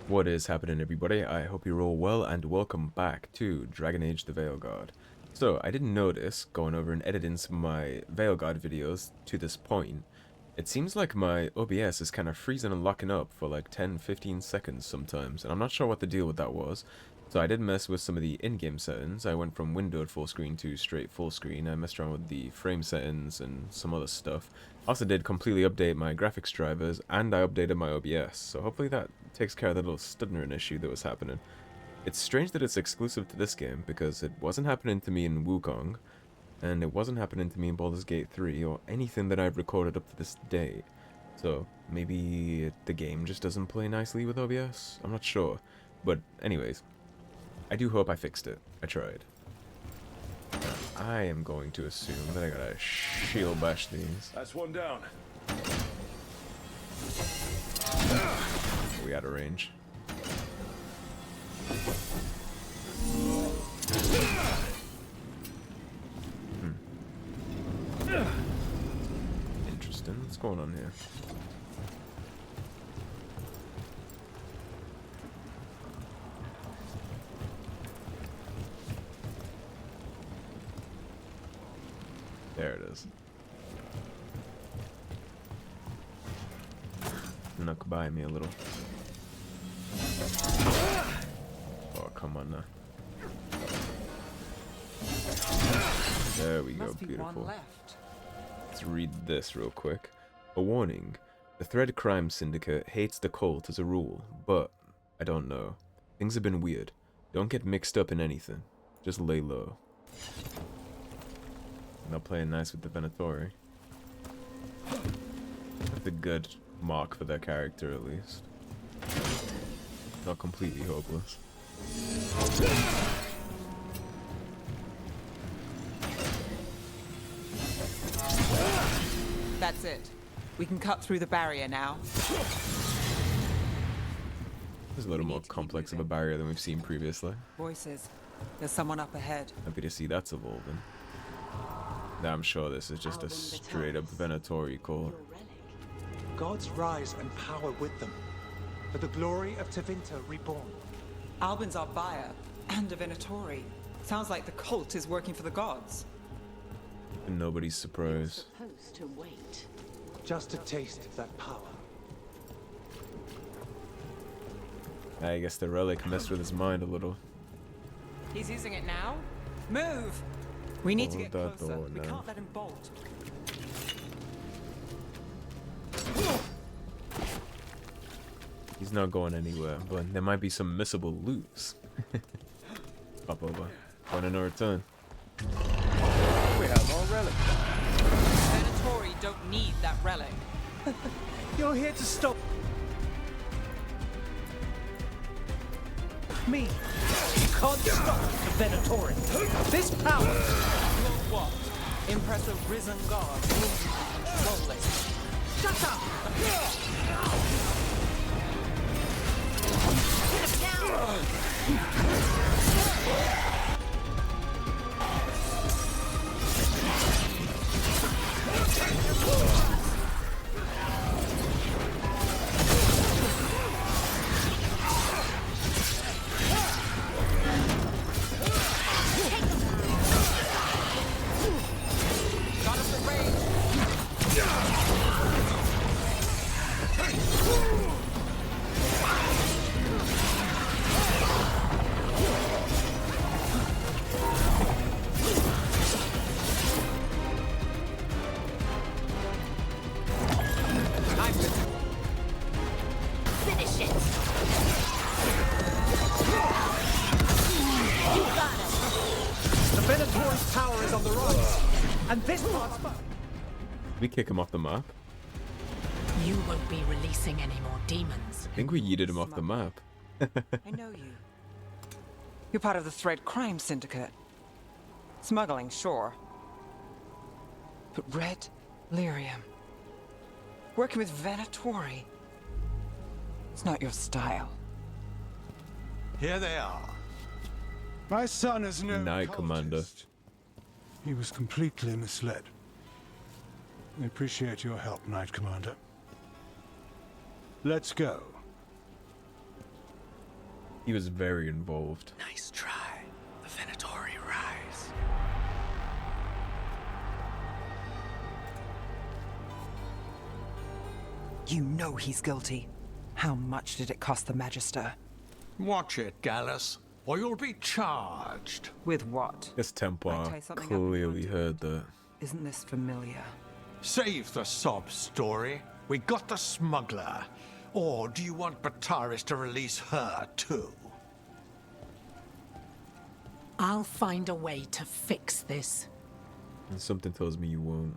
What is happening, everybody? I hope you're all well, and welcome back to Dragon Age the Veilguard. So, I didn't notice, going over and editing some of my Veilguard videos to this point, it seems like my OBS is kind of freezing and locking up for like 10-15 seconds sometimes, and I'm not sure what the deal with that was. So I did mess with some of the in-game settings. I went from windowed full screen to straight full screen. I messed around with the frame settings and some other stuff. Also did completely update my graphics drivers, and I updated my OBS. So hopefully that takes care of the little stuttering issue that was happening. It's strange that it's exclusive to this game, because it wasn't happening to me in Wukong, and it wasn't happening to me in Baldur's Gate 3, or anything that I've recorded up to this day. So maybe the game just doesn't play nicely with OBS? I'm not sure. But anyways, I do hope I fixed it. I tried. I am going to assume that I gotta shield bash these. That's one down. We out of range. Interesting. What's going on here? There it is. Snuck by me a little. Oh, come on now. There we go, beautiful. Let's read this real quick. A warning. The Thread Crime Syndicate hates the cult as a rule, but I don't know. Things have been weird. Don't get mixed up in anything. Just lay low. Not playing nice with the Venatori. That's a good mark for their character, at least. Not completely hopeless. That's it. We can cut through the barrier now. There's a little more complex of a barrier than we've seen previously. Voices. There's someone up ahead. Happy to see that's evolving. Now I'm sure this is just a straight up Venatori core. Gods rise and power with them, for the glory of Tevinter reborn. Albin's our buyer, and a Venatori. Sounds like the cult is working for the gods. And nobody's surprised. Supposed to wait. Just a taste of that power. I guess the relic messed with his mind a little. He's using it now? Move! We need to get Hold that closer. door We now. can't let him bolt. He's not going anywhere, but there might be some missable loops. Pop over. Point of no return. We have our relic. Venatori don't need that relic. You're here to stop me. You can't stop the Venatori. This power. Will what? Impress a risen god. Control it. Shut up! Got him the range. Finish it. You got it. The Venatori's power is on the rise, and this part's We kick him off the map. You won't be releasing any more demons. I think we yeeted him off the map. I know you. You're part of the Thread Crime Syndicate. Smuggling, sure. But Red Lyrium. Working with Venatori. It's not your style. Here they are. My son is no Night, Commander. cultist. He was completely misled. I appreciate your help, Knight Commander. Let's go. He was very involved. Nice try. The Venatori rise. You know he's guilty. How much did it cost the Magister? Watch it, Gallus, or you'll be charged. With what? This I'll Templar tie something up clearly and heard that. Isn't this familiar? Save the sob story. We got the smuggler. Or do you want Bataris to release her too? I'll find a way to fix this. And something tells me you won't.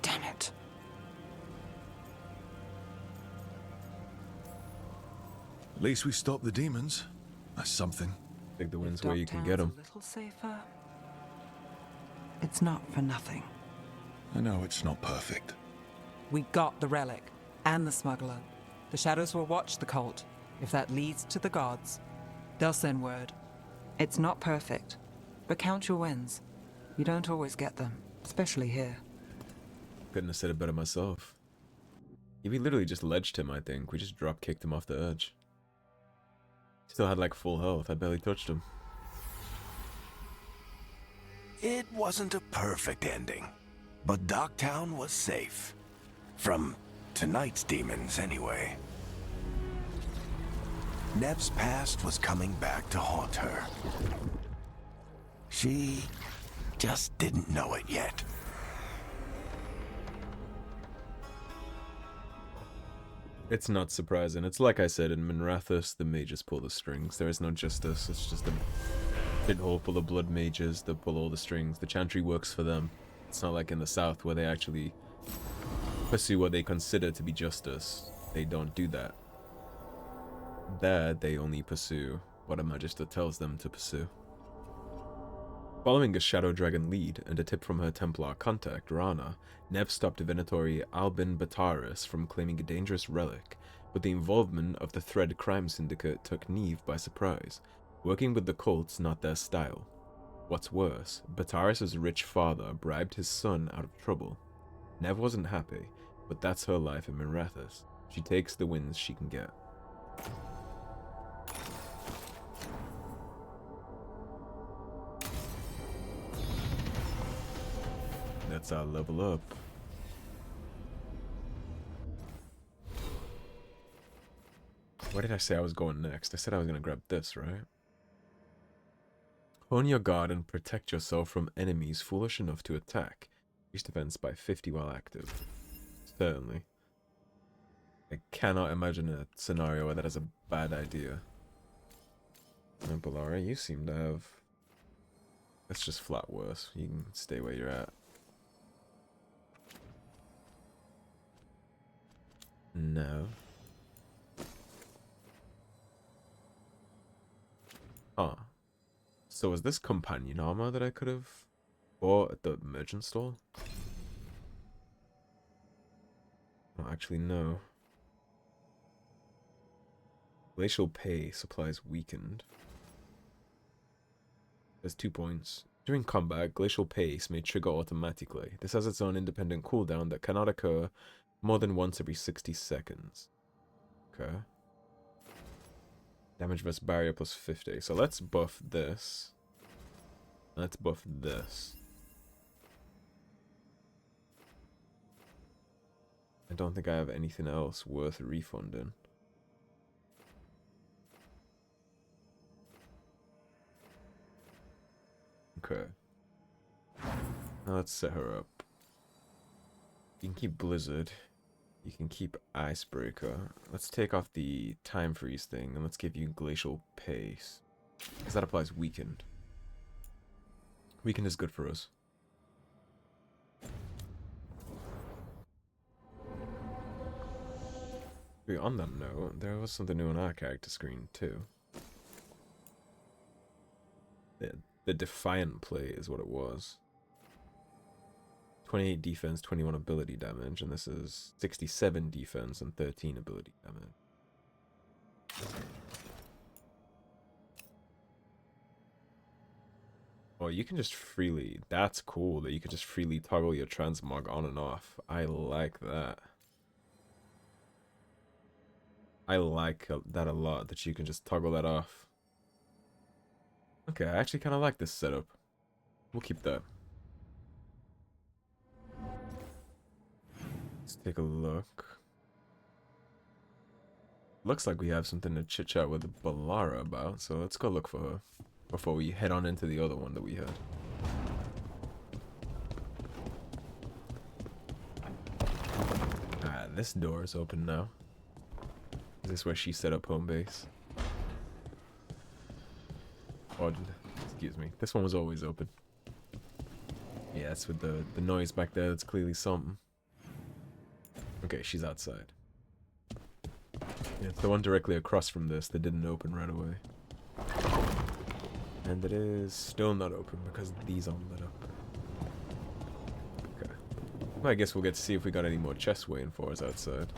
Damn it. At least we stopped the demons. That's something. Think the wind's If where you can Dogtown's get them. a little safer. It's not for nothing. I know it's not perfect. We got the relic and the smuggler. The shadows will watch the cult. If that leads to the gods, they'll send word. It's not perfect, but count your wins. You don't always get them, especially here. Couldn't have said it better myself. We literally just ledged him, I think. We just drop kicked him off the edge. Still had like full health. I barely touched him. It wasn't a perfect ending, but Dogtown was safe. From tonight's demons, anyway. Nev's past was coming back to haunt her. She just didn't know it yet. It's not surprising. It's like I said, in Minrathous, the mages pull the strings. There is no justice. It's just a shithole full of blood mages that pull all the strings. The chantry works for them. It's not like in the south where they actually pursue what they consider to be justice. They don't do that. There, they only pursue what a magister tells them to pursue. Following a Shadow Dragon lead and a tip from her Templar contact, Rana, Nev stopped Venatori Albin Bataris from claiming a dangerous relic, but the involvement of the Thread crime syndicate took Neve by surprise. Working with the cult's not their style. What's worse, Bataris' rich father bribed his son out of trouble. Nev wasn't happy, but that's her life in Minrathous. She takes the wins she can get. That's our level up. Where did I say I was going next? I said I was going to grab this, right? Hone your guard and protect yourself from enemies foolish enough to attack. Increase defense by 50 while active. Certainly. I cannot imagine a scenario where that is a bad idea. Now, Bellara, you seem to have... That's just flat worse. You can stay where you're at. No. Huh. So is this companion armor that I could have bought at the merchant store? Oh, actually, no. Glacial pay supplies weakened. There's 2 points. During combat, glacial pace may trigger automatically. This has its own independent cooldown that cannot occur more than once every 60 seconds. Okay. Damage vs barrier plus 50. So let's buff this. Let's buff this. I don't think I have anything else worth refunding. Okay. Now let's set her up. You can keep Blizzard. You can keep Icebreaker. Let's take off the time freeze thing and let's give you Glacial Pace. Because that applies Weakened. Weakened is good for us. Wait, on that note, there was something new on our character screen too. The Defiant play is what it was. 28 defense, 21 ability damage, and this is 67 defense and 13 ability damage. Oh, you can just freely... That's cool that you can just freely toggle your transmog on and off. I like that. I like that a lot, that you can just toggle that off. Okay, I actually kind of like this setup. We'll keep that. Let's take a look. Looks like we have something to chit-chat with Bellara about, so let's go look for her before we head on into the other one that we had. Ah, this door is open now. Is this where she set up home base? Oh, excuse me. This one was always open. Yeah, it's with the noise back there. That's clearly something. Okay, she's outside. Yeah, it's the one directly across from this that didn't open right away. And it is still not open because these aren't lit up. Okay. Well, I guess we'll get to see if we got any more chests waiting for us outside.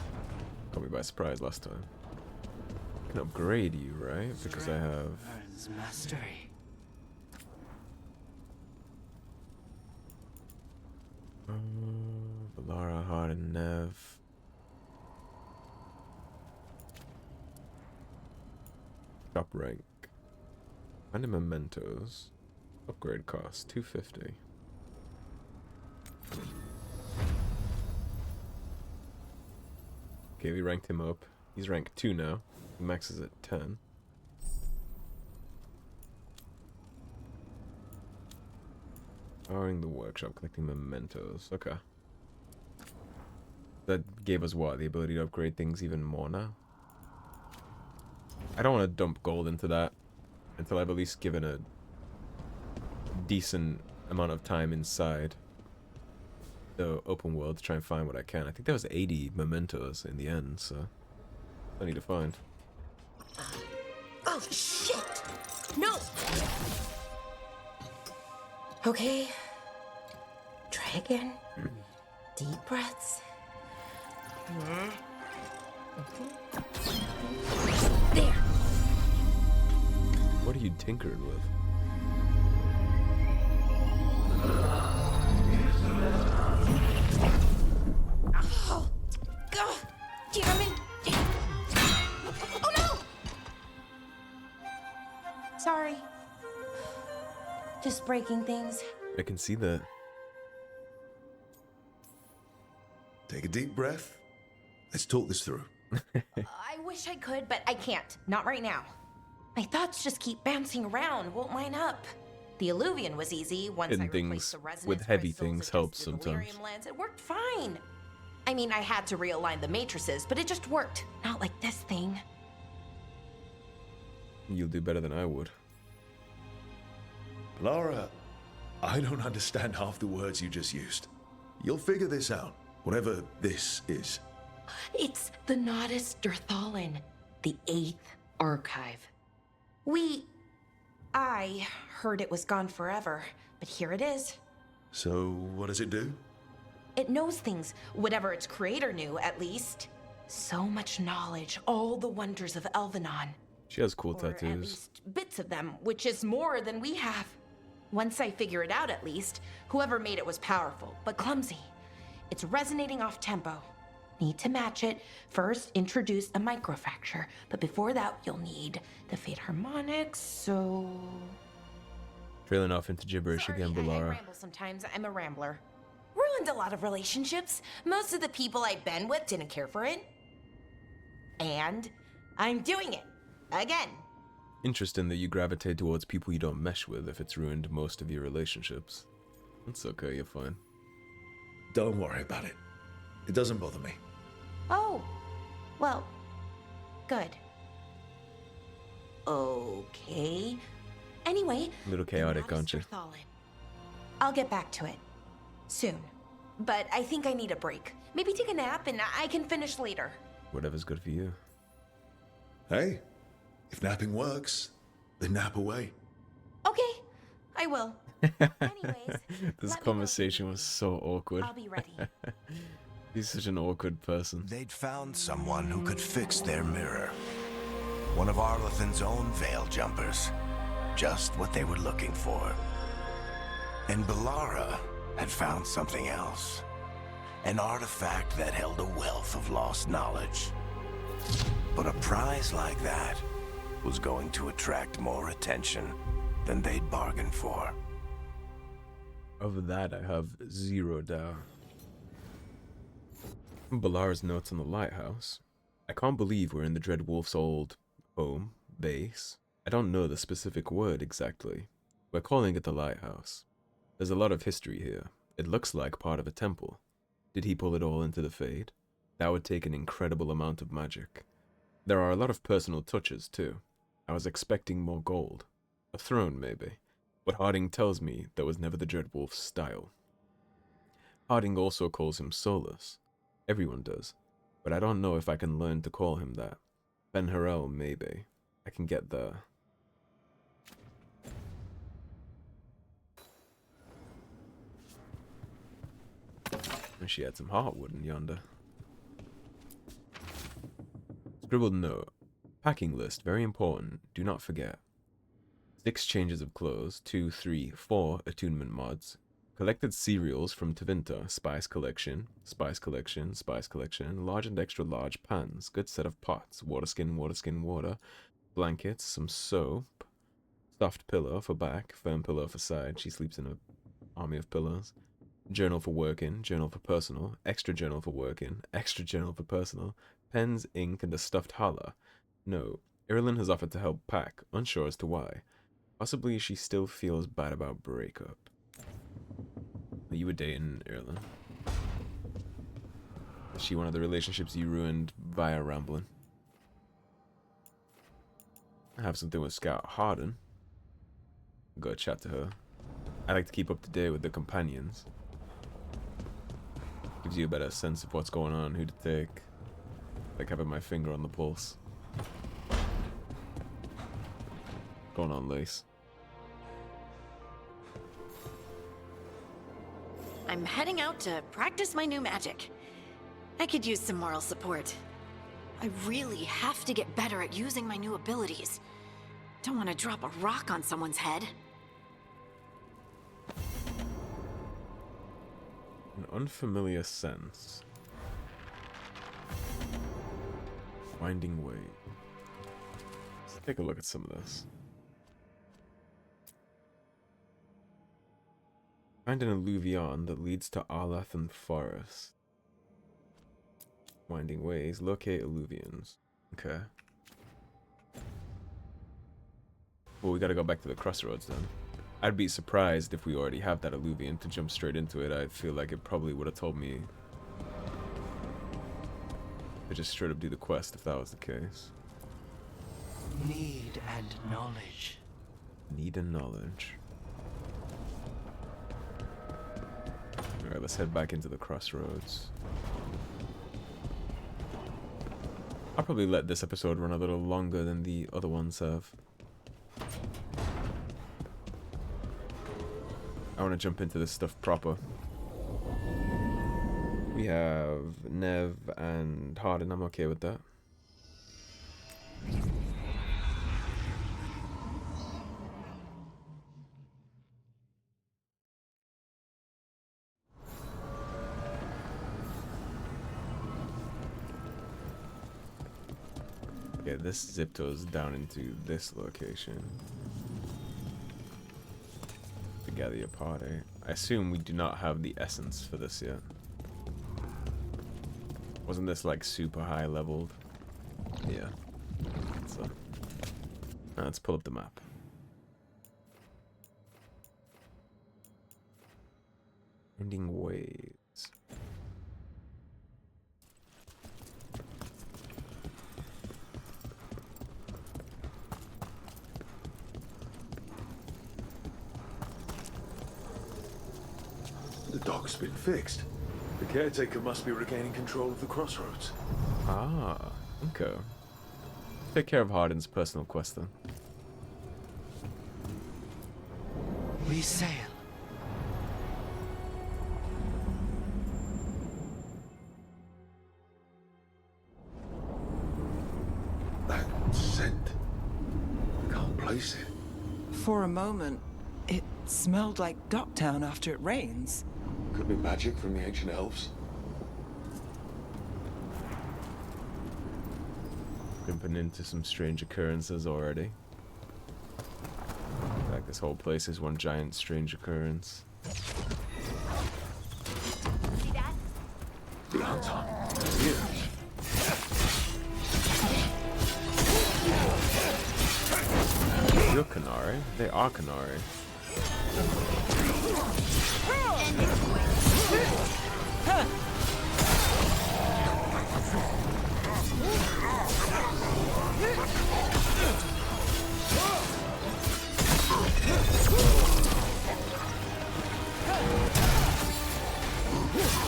Caught me by surprise last time. I can upgrade you, right? Because I have... Mastery. Bellara, Hard, and Nev. Top rank. Random mementos. Upgrade cost 250. Okay, we ranked him up. He's rank 2 now. He maxes at 10. Powering the workshop, collecting mementos. Okay. That gave us what? The ability to upgrade things even more now? I don't want to dump gold into that until I've at least given a decent amount of time inside the open world to try and find what I can. I think there was 80 mementos in the end, so I need to find. Oh, shit! No! Okay. Try again. Deep breaths. There. What are you tinkering with? Oh, God, damn it! Oh no! Sorry. Just breaking things. I can see that. Take a deep breath. Let's talk this through. I wish I could, but I can't. Not right now. My thoughts just keep bouncing around, won't line up. The Illuvian was easy. Once Hidden I replaced things the resonance with heavy crystals things against helps the sometimes. delirium lens, it worked fine. I mean, I had to realign the matrices, but it just worked. Not like this thing. You'll do better than I would. Bellara, I don't understand half the words you just used. You'll figure this out, whatever this is. It's the Nodus Dirthalin, the 8th archive. I heard it was gone forever, but here it is. So, what does it do? It knows things, whatever its creator knew, at least. So much knowledge, all the wonders of Elvenon. She has cool Or at tattoos. least bits of them, which is more than we have. Once I figure it out, at least, whoever made it was powerful, but clumsy. It's resonating off tempo. Need to match it. First, introduce a microfracture, but before that, you'll need the Fate harmonics, so... Trailing off into gibberish Sorry, again, I Bellara. ramble sometimes. I'm a rambler. Ruined a lot of relationships. Most of the people I've been with didn't care for it. And I'm doing it. Again. Interesting that you gravitate towards people you don't mesh with if it's ruined most of your relationships. It's okay, you're fine. Don't worry about it. It doesn't bother me. Oh. Well, good. Okay. Anyway. A little chaotic, aren't you? I'll get back to it. Soon. But I think I need a break. Maybe take a nap and I can finish later. Whatever's good for you. Hey, if napping works, then nap away. Okay, I will. Anyways, This let me know conversation if you was so awkward. I'll be ready. He's such an awkward person. They'd found someone who could fix their mirror. One of Arlethan's own veil jumpers. Just what they were looking for. And Bellara had found something else. An artifact that held a wealth of lost knowledge. But a prize like that was going to attract more attention than they'd bargained for. Of that, I have zero doubt. Bellara's notes on the lighthouse. I can't believe we're in the Dread Wolf's old home, base. I don't know the specific word exactly. We're calling it the lighthouse. There's a lot of history here. It looks like part of a temple. Did he pull it all into the Fade? That would take an incredible amount of magic. There are a lot of personal touches, too. I was expecting more gold. A throne, maybe. But Harding tells me that was never the Dreadwolf's style. Harding also calls him Solus. Everyone does. But I don't know if I can learn to call him that. Ben Harel, maybe. I can get there. And she had some heartwood in yonder. Scribbled note. Packing list, very important. Do not forget. 6 changes of clothes, 2, 3, 4 attunement mods. Collected cereals from Tevinter, Spice Collection, Spice Collection, Spice Collection, large and extra large pans, good set of pots, water skin, water, blankets, some soap, stuffed pillow for back, firm pillow for side, she sleeps in an army of pillows, journal for working, journal for personal, extra journal for working, extra journal for personal, pens, ink, and a stuffed holla. No, Ireland has offered to help pack, unsure as to why. Possibly she still feels bad about breakup. You were dating Ireland. Is she one of the relationships you ruined via rambling? I have something with Scout Harden. Go chat to her. I like to keep up to date with the companions. Gives you a better sense of what's going on, who to take. Like having my finger on the pulse. Going on, Lace. I'm heading out to practice my new magic. I could use some moral support. I really have to get better at using my new abilities. Don't want to drop a rock on someone's head. An unfamiliar sense. Winding way. Let's take a look at some of this. Find an alluvion that leads to Arlathan Forest. Winding ways. Locate alluvions. Okay. Well, we gotta go back to the Crossroads then. I'd be surprised if we already have that alluvion to jump straight into it. I feel like it probably would have told me to just straight up do the quest if that was the case. Need and knowledge. Need and knowledge. Alright, let's head back into the Crossroads. I'll probably let this episode run a little longer than the other ones have. I want to jump into this stuff proper. We have Nev and Harden. I'm okay with that. Okay, this Zipto's down into this location. To gather your party. I assume we do not have the essence for this yet. Wasn't this like super high leveled? Yeah. So, let's pull up the map. Ending ways. The dock's been fixed. The caretaker must be regaining control of the Crossroads. Ah, okay. Take care of Harden's personal quest then. We sail. That scent. I can't place it. For a moment, it smelled like Docktown after it rains. Could be magic from the ancient elves. Jumping into some strange occurrences already. Like this whole place is one giant strange occurrence. See that? You're Canary? They are Canary.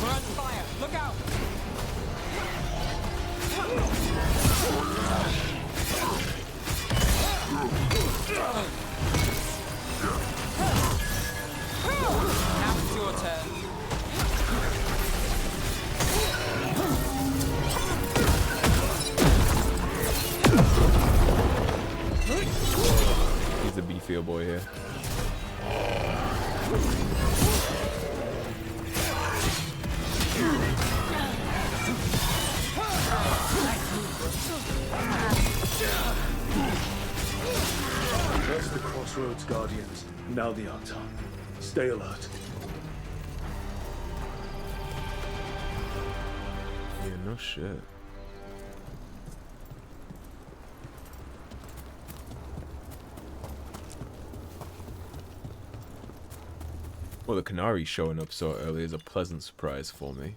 We're on fire! Look out! Now it's your turn. He's a beefier boy here. That's the Crossroads Guardians. Now the Archon. Stay alert. Yeah, no shit. Well, the Canary showing up so early is a pleasant surprise for me.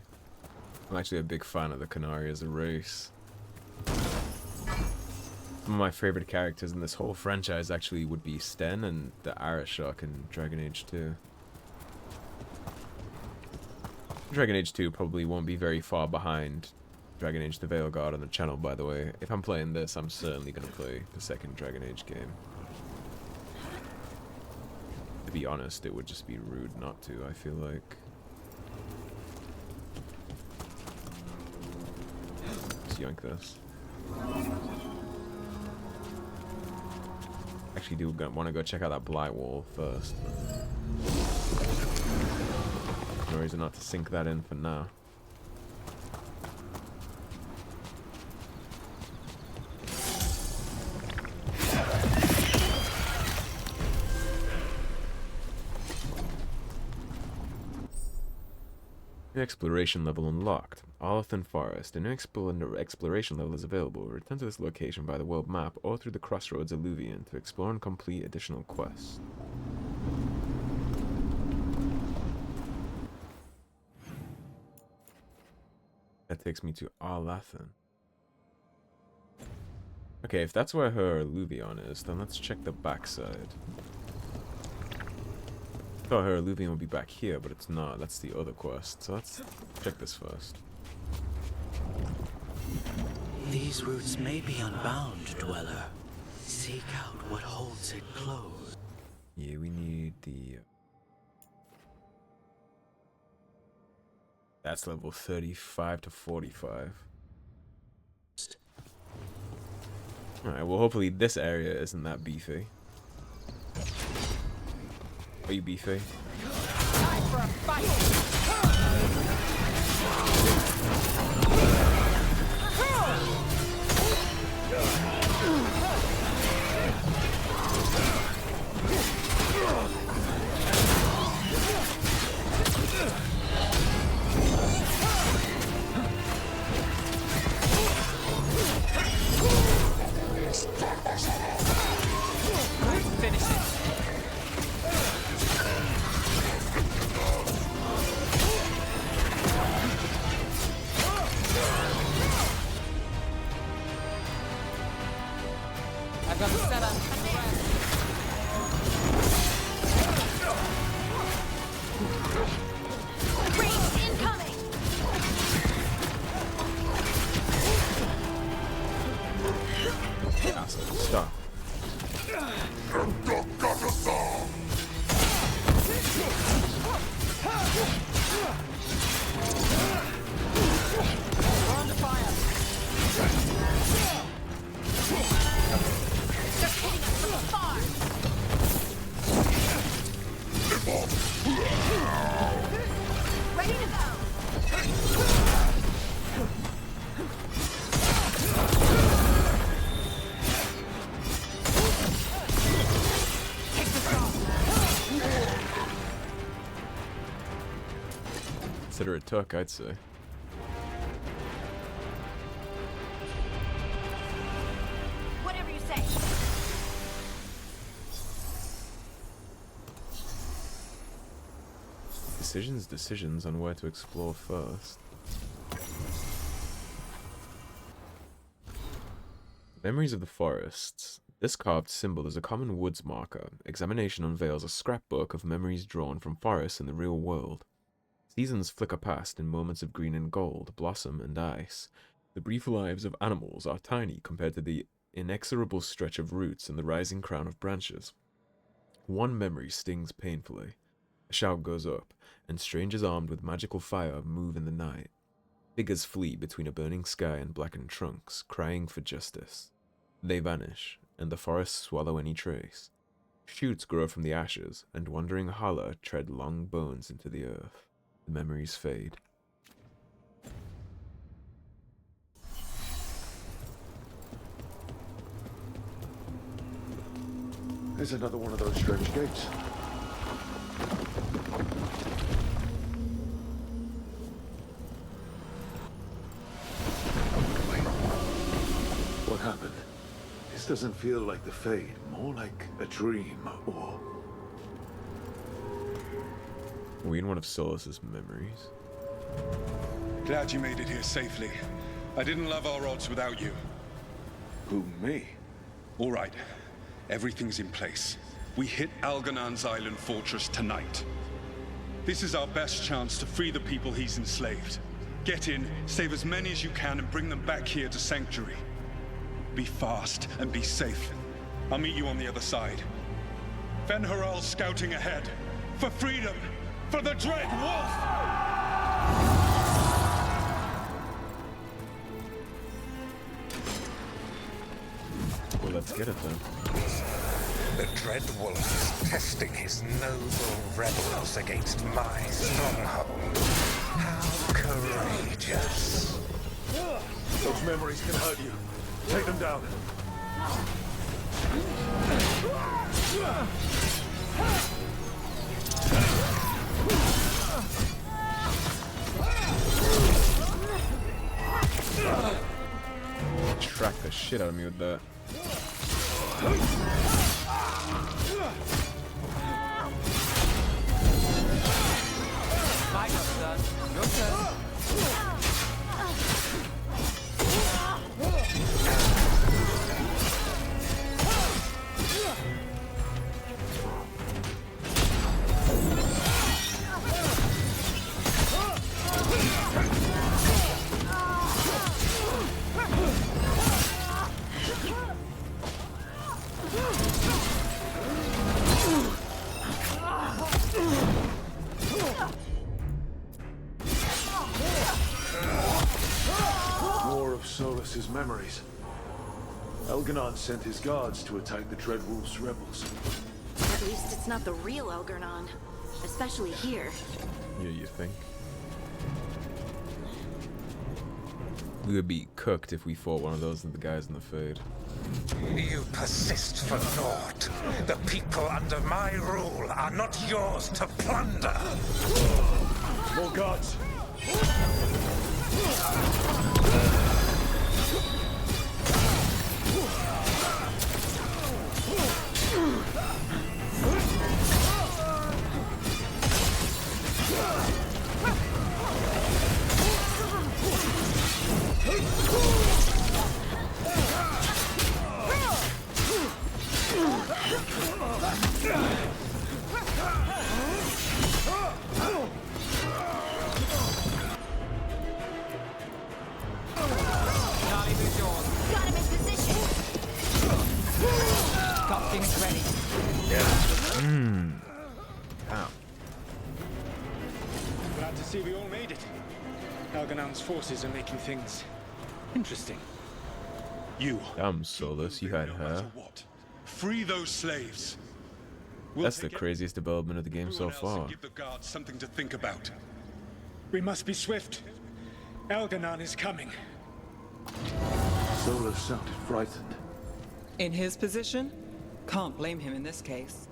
I'm actually a big fan of the Canary as a race. Some of my favorite characters in this whole franchise actually would be Sten and the Arashok in Dragon Age 2. Dragon Age 2 probably won't be very far behind Dragon Age the Veilguard on the channel, by the way. If I'm playing this, I'm certainly going to play the second Dragon Age game. To be honest, it would just be rude not to, I feel like. Let's yank this. Actually do want to go check out that blight wall first. No reason not to sink that in for now. New exploration level unlocked. Arlethan Forest. A new exploration level is available. Return to this location by the world map or through the Crossroads Alluvion to explore and complete additional quests. That takes me to Arlethan. Okay, if that's where her Alluvion is, then let's check the backside. I thought her Alluvion would be back here, but it's not. That's the other quest. So let's check this first. These roots may be unbound, Dweller. Seek out what holds it close. Yeah, we need the... That's level 35 to 45. Alright, well hopefully this area isn't that beefy. Are you beefy? Time for a fight! Finish it. I've got the setup. Range incoming! Asshole, stop. We're under fire. They're hitting us from afar! Ready to go! considerate tuck, I'd say. Whatever you say. Decisions on where to explore first. Memories of the Forests. This carved symbol is a common woods marker. Examination unveils a scrapbook of memories drawn from forests in the real world. Seasons flicker past in moments of green and gold, blossom and ice. The brief lives of animals are tiny compared to the inexorable stretch of roots and the rising crown of branches. One memory stings painfully. A shout goes up, and strangers armed with magical fire move in the night. Figures flee between a burning sky and blackened trunks, crying for justice. They vanish, and the forests swallow any trace. Shoots grow from the ashes, and wandering holler tread long bones into the earth. The memories fade. There's another one of those strange gates. What happened? This doesn't feel like the Fade, more like a dream, or... Are we in one of Solus's memories? Glad you made it here safely. I didn't love our odds without you. Who, me? All right. Everything's in place. We hit Algernon's island fortress tonight. This is our best chance to free the people he's enslaved. Get in, save as many as you can, and bring them back here to Sanctuary. Be fast and be safe. I'll meet you on the other side. Fen-Haral's scouting ahead. For freedom! For the Dread Wolf! Well, let's get it then. The Dread Wolf is testing his noble rebels against my stronghold. How courageous. Those memories can hurt you. Take them down. Track the shit out of me with that. My go, son. Your turn. More of Solus's memories. Algernon sent his guards to attack the Dreadwolf's rebels. At least it's not the real Algernon. Especially here. Yeah, you think? We would be cooked if we fought one of those of the guys in the Fade. You persist for naught. The people under my rule are not yours to plunder. More guards. Glad to see we all made it. Algernon's forces are making things interesting. You. Damn, Solus, you had her. Free those slaves. That's the craziest development of the game so far. Give the guards something to think about. We must be swift. Algernon is coming. Solus sounded frightened. In his position, can't blame him in this case.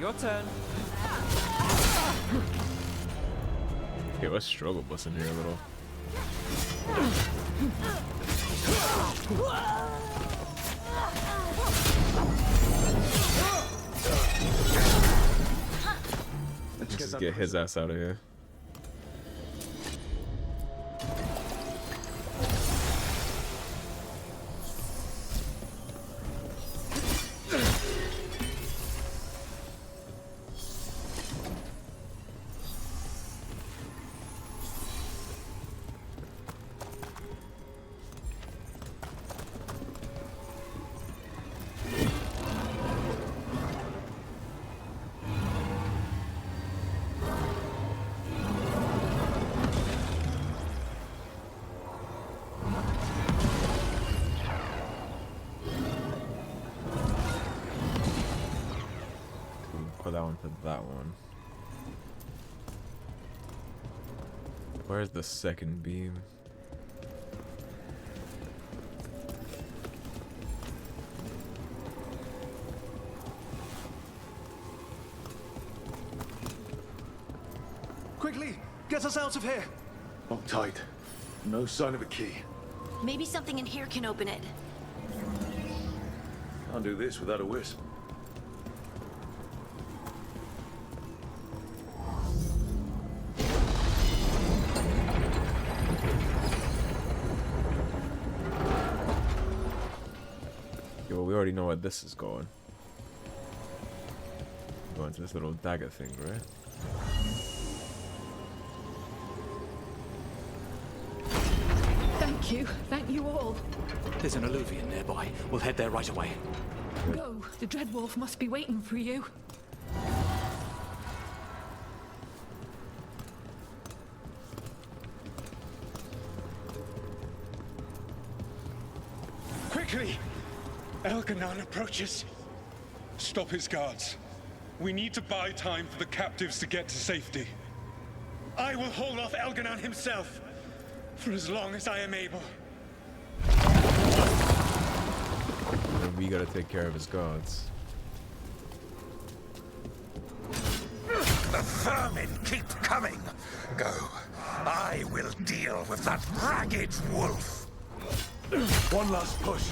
Your turn. Okay, let's struggle busting here a little. Let's just get his ass out of here. That one for that one. Where's the second beam? Quickly, get us out of here. Locked tight. No sign of a key. Maybe something in here can open it. Can't do this without a wisp. We already know where this is going. Going to this little dagger thing, right? Thank you all. There's an alluvion nearby. We'll head there right away. Go. The Dreadwolf must be waiting for you. Quickly! Elganon approaches. Stop his guards. We need to buy time for the captives to get to safety. I will hold off Elganon himself for as long as I am able. And we gotta take care of his guards. The vermin keep coming. Go. I will deal with that ragged wolf. One last push.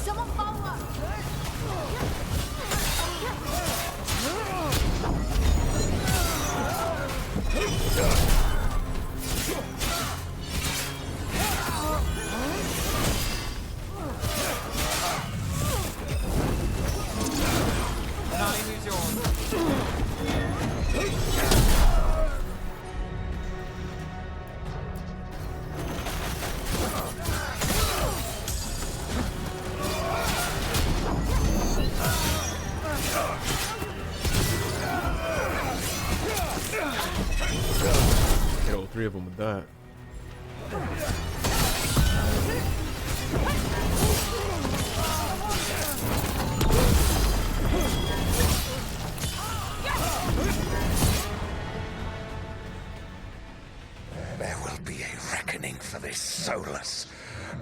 Someone follow us! Hit all three of them with that. There will be a reckoning for this Solus,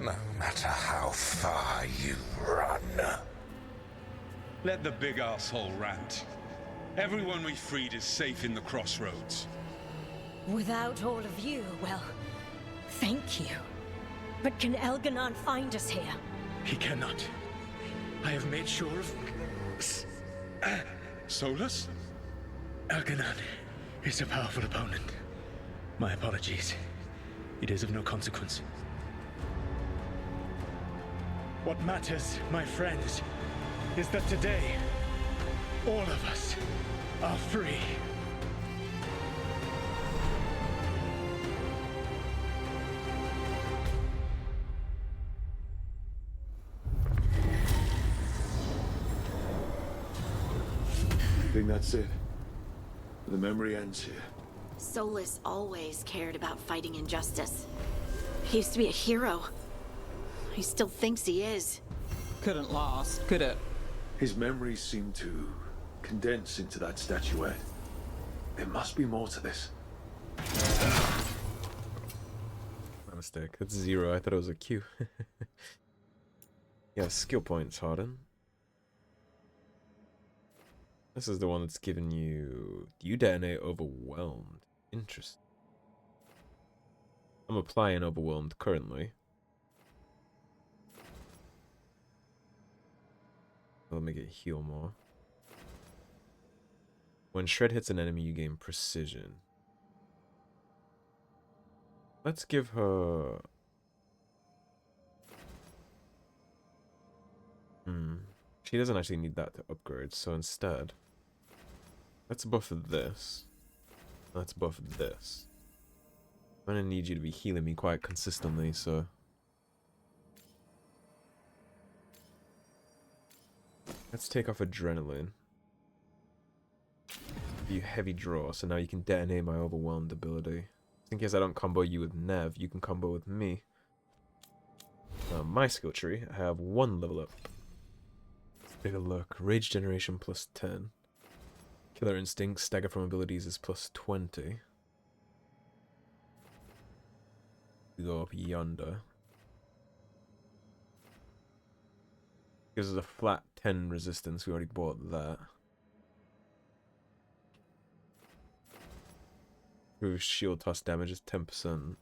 no matter how far you run. Let the big asshole rant. Everyone we freed is safe in the Crossroads. Without all of you, well, thank you. But can Elganon find us here? He cannot. I have made sure of... Solus? Elganon is a powerful opponent. My apologies. It is of no consequence. What matters, my friends, is that today, all of us are free. You think that's it? The memory ends here. Solus always cared about fighting injustice. He used to be a hero. He still thinks he is. Couldn't last, could it? His memories seem to condense into that statuette. There must be more to this. My mistake. That's 0. I thought it was a Q. Yeah, skill points, Harden. This is the one that's given you... You detonate overwhelmed. Interesting. I'm applying overwhelmed currently. I'll make it heal more. When shred hits an enemy, you gain precision. Let's give her... She doesn't actually need that to upgrade, so instead... Let's buff this. Let's buff this. I'm gonna need you to be healing me quite consistently, so... Let's take off adrenaline. You heavy draw, so now you can detonate my overwhelmed ability. In case I don't combo you with Nev, you can combo with me. My skill tree, I have 1 level up. Let's take a look. Rage generation plus 10. Killer instinct, stagger from abilities is plus 20. We go up yonder. Gives us a flat 10 resistance, we already bought that. Improves shield toss damage is 10%.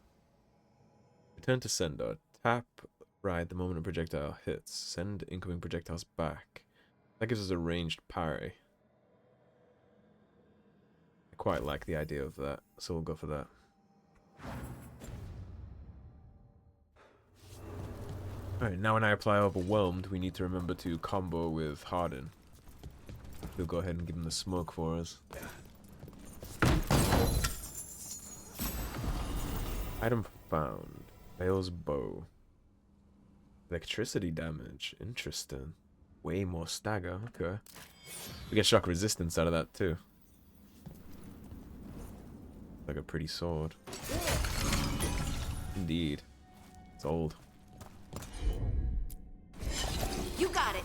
Return to sender. Tap right the moment a projectile hits. Send incoming projectiles back. That gives us a ranged parry. I quite like the idea of that, so we'll go for that. Alright, now when I apply overwhelmed, we need to remember to combo with Harden. We'll go ahead and give him the smoke for us. Item found. Bale's bow. Electricity damage. Interesting. Way more stagger. Okay. We get shock resistance out of that too. Like a pretty sword. Indeed. It's old. You got it!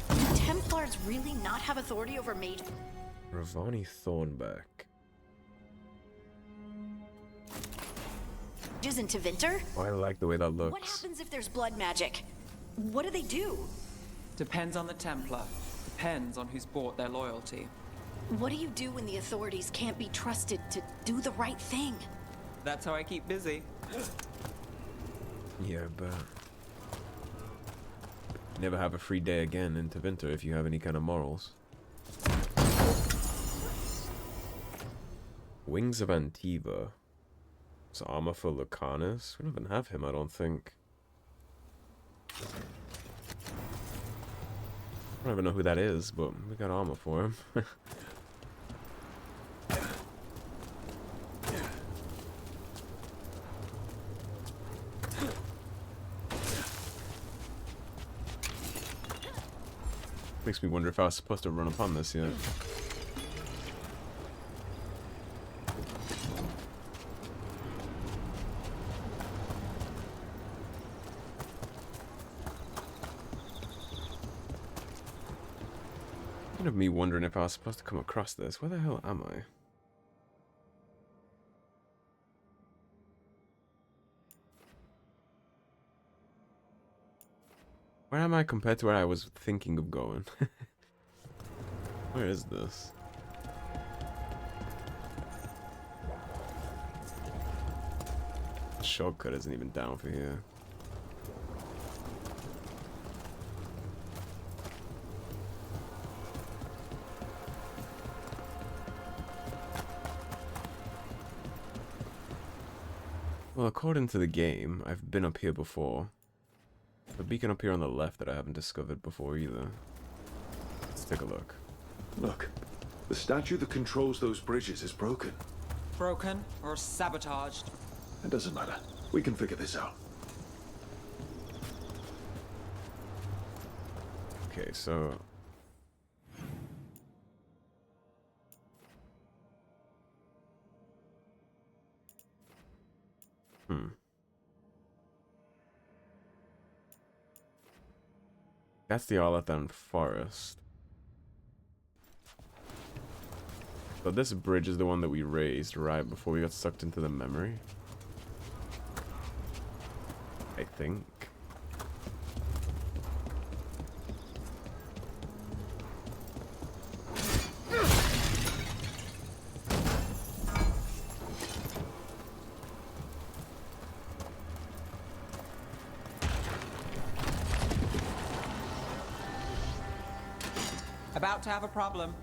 Do Templars really not have authority over mage? Ravani Thornback. Isn't Tevinter? Oh, I like the way that looks. What happens if there's blood magic? What do they do? Depends on the Templar. Depends on who's bought their loyalty. What do you do when the authorities can't be trusted to do the right thing? That's how I keep busy. Yeah, but... Never have a free day again in Tevinter if you have any kind of morals. Wings of Antiva. It's armor for Lucanus. We don't even have him, I don't think. I don't even know who that is, but we got armor for him. Makes me wonder if I was supposed to run upon this yet. Kind of me wondering if I was supposed to come across this. Where the hell am I? Where am I compared to where I was thinking of going? Where is this? The shortcut isn't even down for here. Well, according to the game, I've been up here before. A beacon up here on the left that I haven't discovered before either. Let's take a look. Look, the statue that controls those bridges is broken. Broken or sabotaged? It doesn't matter. We can figure this out. Okay, so... That's the Alathan Forest. So this bridge is the one that we raised right before we got sucked into the memory. I think. About to have a problem.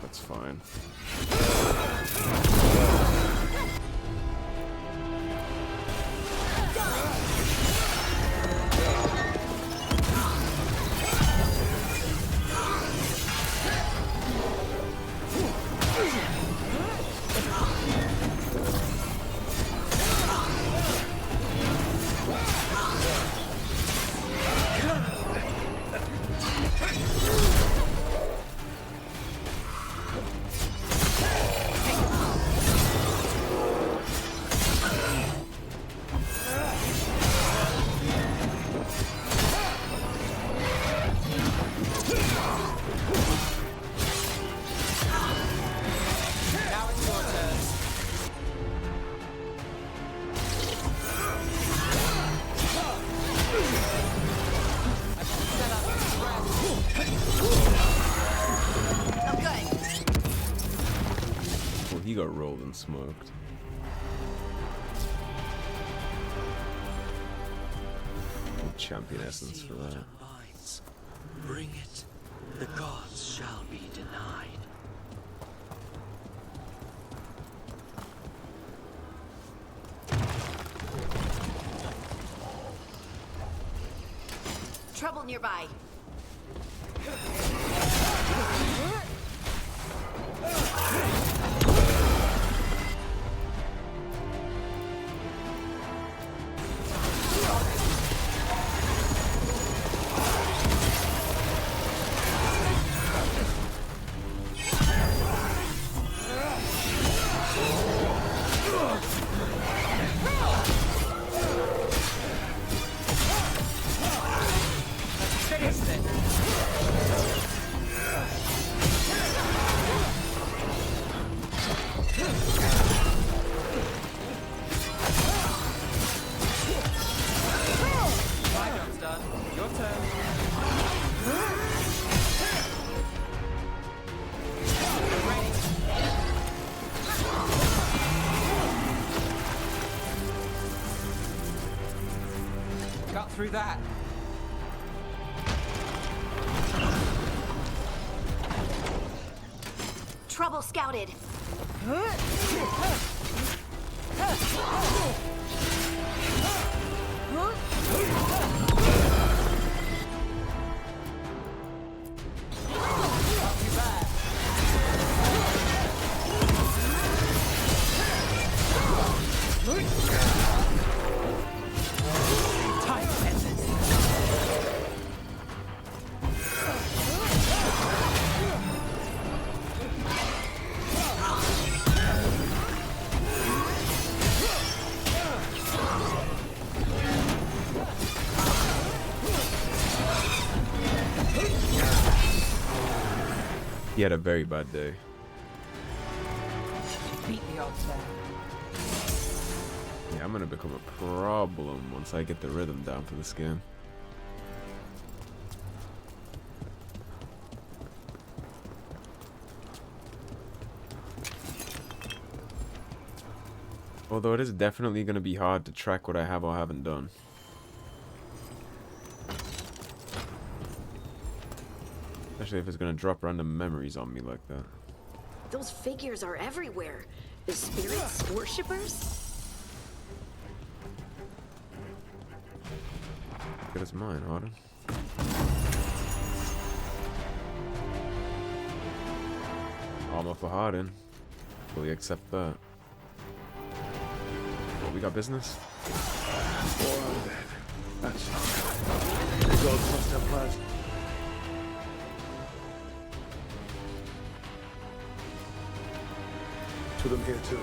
That's fine. He got rolled and smoked. Champion essence for that. Bring it. The gods shall be denied. Trouble nearby. Through that. Trouble scouted. He had a very bad day. Beat the odds there. Yeah, I'm gonna become a problem once I get the rhythm down for this game. Although it is definitely gonna be hard to track what I have or haven't done. Especially if it's gonna drop random memories on me like that. Those figures are everywhere. The spirits, worshippers? Good as mine, Harden. Armor for Harden. Fully accept that. What, we got business? Four undead. That's not good. The gods must have plans. To them here too.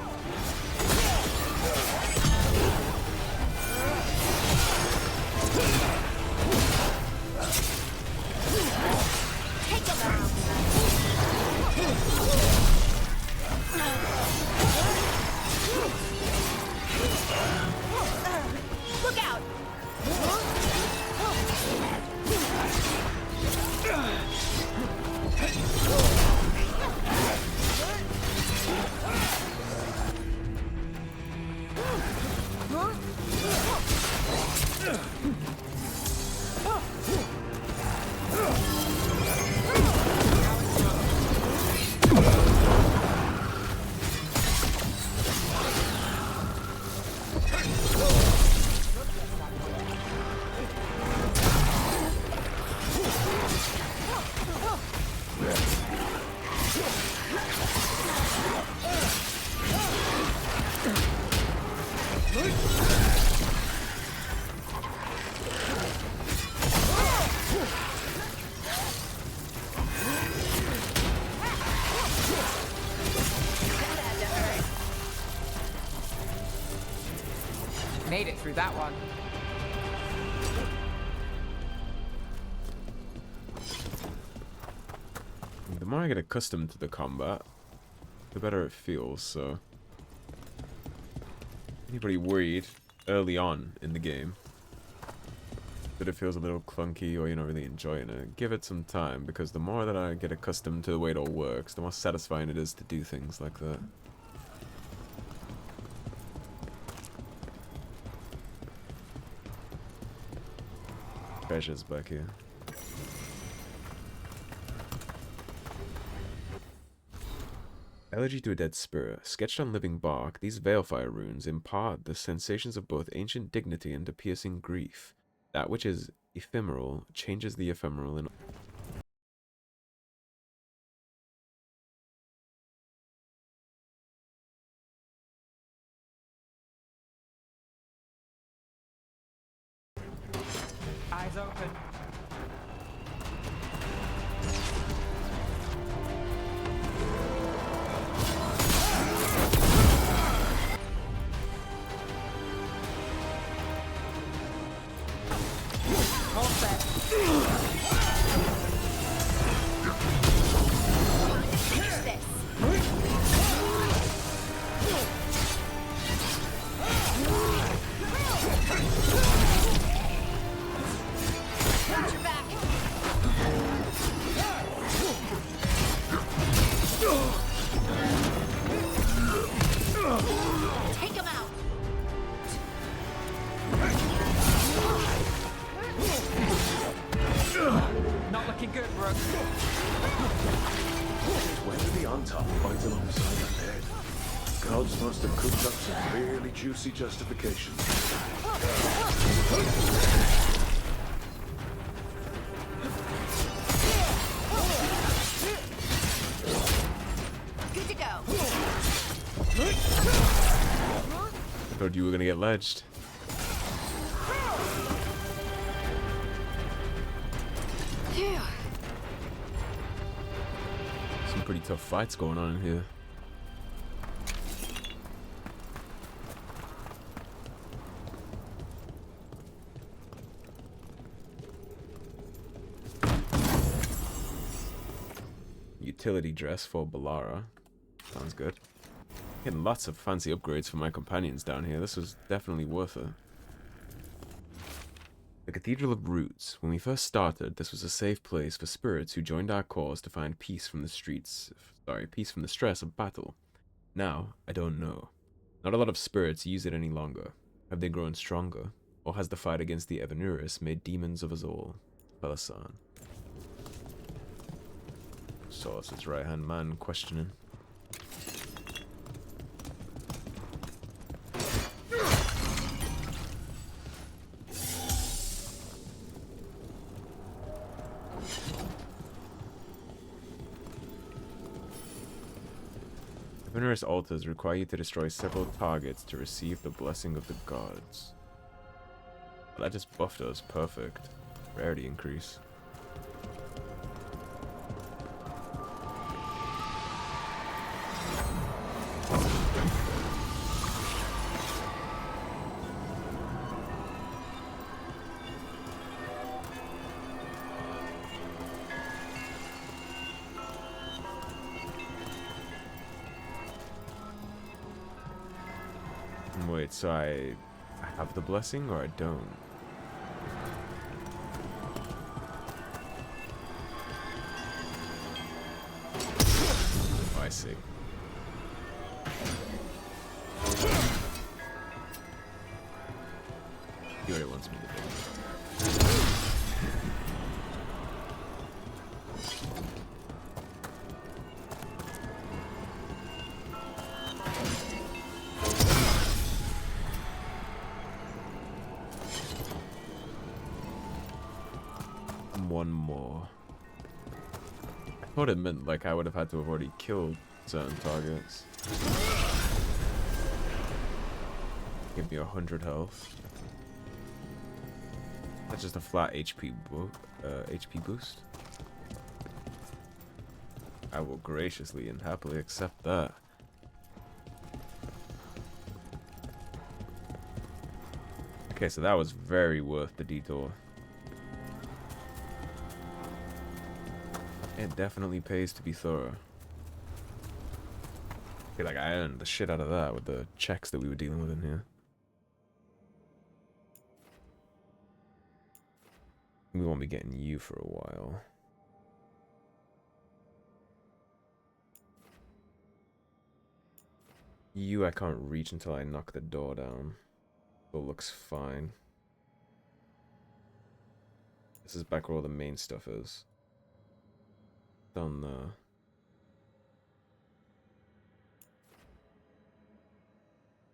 Made it through that one. The more I get accustomed to the combat, the better it feels, so... Anybody worried early on in the game that it feels a little clunky or you're not really enjoying it, give it some time, because the more that I get accustomed to the way it all works, the more satisfying it is to do things like that. Treasures back here. Elegy to a dead spirit. Sketched on living bark, these Veilfire runes impart the sensations of both ancient dignity and a piercing grief. That which is ephemeral changes the ephemeral in... Eyes open. All set. Finish this. Watch your back. Take him out. Not looking good, Rook. When did the on top fight alongside that head? Gods must have cooked up some really juicy justifications. Good to go. I thought you were gonna get ledged. Phew. Some pretty tough fights going on in here. Utility dress for Bellara. Sounds good. Getting lots of fancy upgrades for my companions down here. This was definitely worth it. The Cathedral of Roots. When we first started, this was a safe place for spirits who joined our cause to find peace from the peace from the stress of battle. Now, I don't know. Not a lot of spirits use it any longer. Have they grown stronger? Or has the fight against the Evanuris made demons of us all? Pelisan. So it's its right-hand man questioning. Evanuris altars require you to destroy several targets to receive the blessing of the gods. That just buffed us. Perfect. Rarity increase. Wait, so I have the blessing or I don't? Oh, I see. what it wants me to do. One more. I thought it meant like I would have had to have already killed certain targets. Give me 100 health. That's just a flat HP boost. I will graciously and happily accept that. Okay, so that was very worth the detour. It definitely pays to be thorough. I feel like I earned the shit out of that with the checks that we were dealing with in here. We won't be getting you for a while. You I can't reach until I knock the door down. It looks fine. This is back where all the main stuff is. Down there.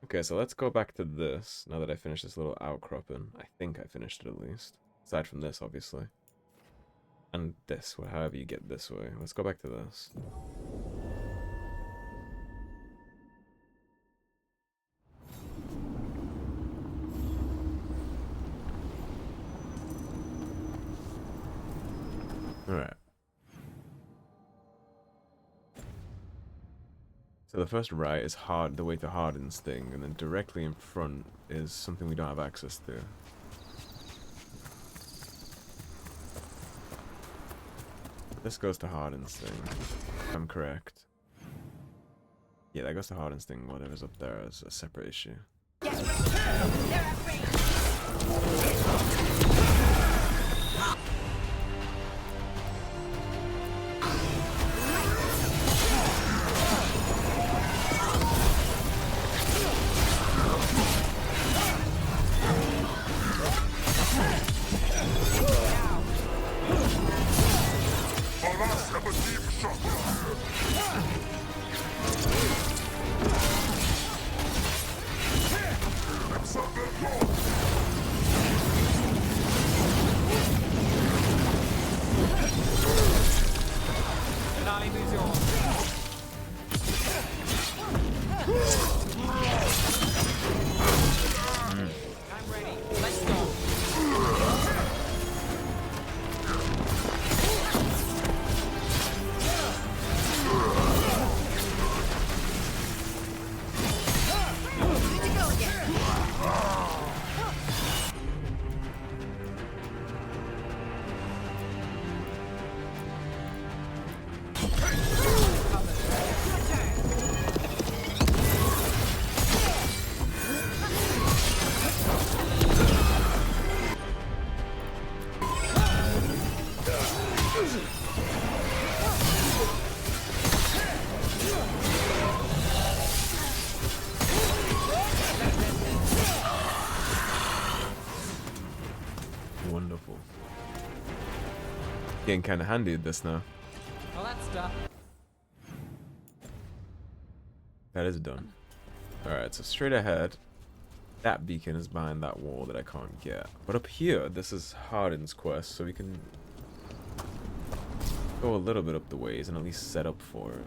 Okay, so let's go back to this, now that I finished this little outcropping. I think I finished it at least. Aside from this, obviously. And this, however you get this way. Let's go back to this. Alright. So the first right is the way to Harden's thing, and then directly in front is something we don't have access to. This goes to Harden's thing, if I'm correct. Yeah, that goes to Harden's thing, whatever's up there is a separate issue. Wonderful. Getting kind of handy at this now. Well, that's done. That is done. Alright, so straight ahead, that beacon is behind that wall that I can't get. But up here, this is Harden's quest, so we can go a little bit up the ways and at least set up for it.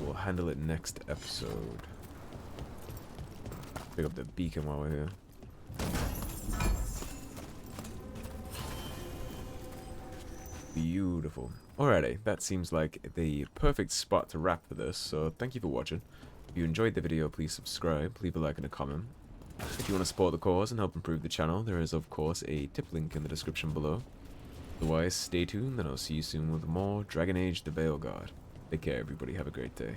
We'll handle it next episode. Pick up the beacon while we're here. Beautiful. Alrighty, that seems like the perfect spot to wrap for this, so thank you for watching. If you enjoyed the video, please subscribe, leave a like and a comment. If you want to support the cause and help improve the channel, there is of course a tip link in the description below. Otherwise, stay tuned and I'll see you soon with more Dragon Age: The Veilguard. Take care everybody, have a great day.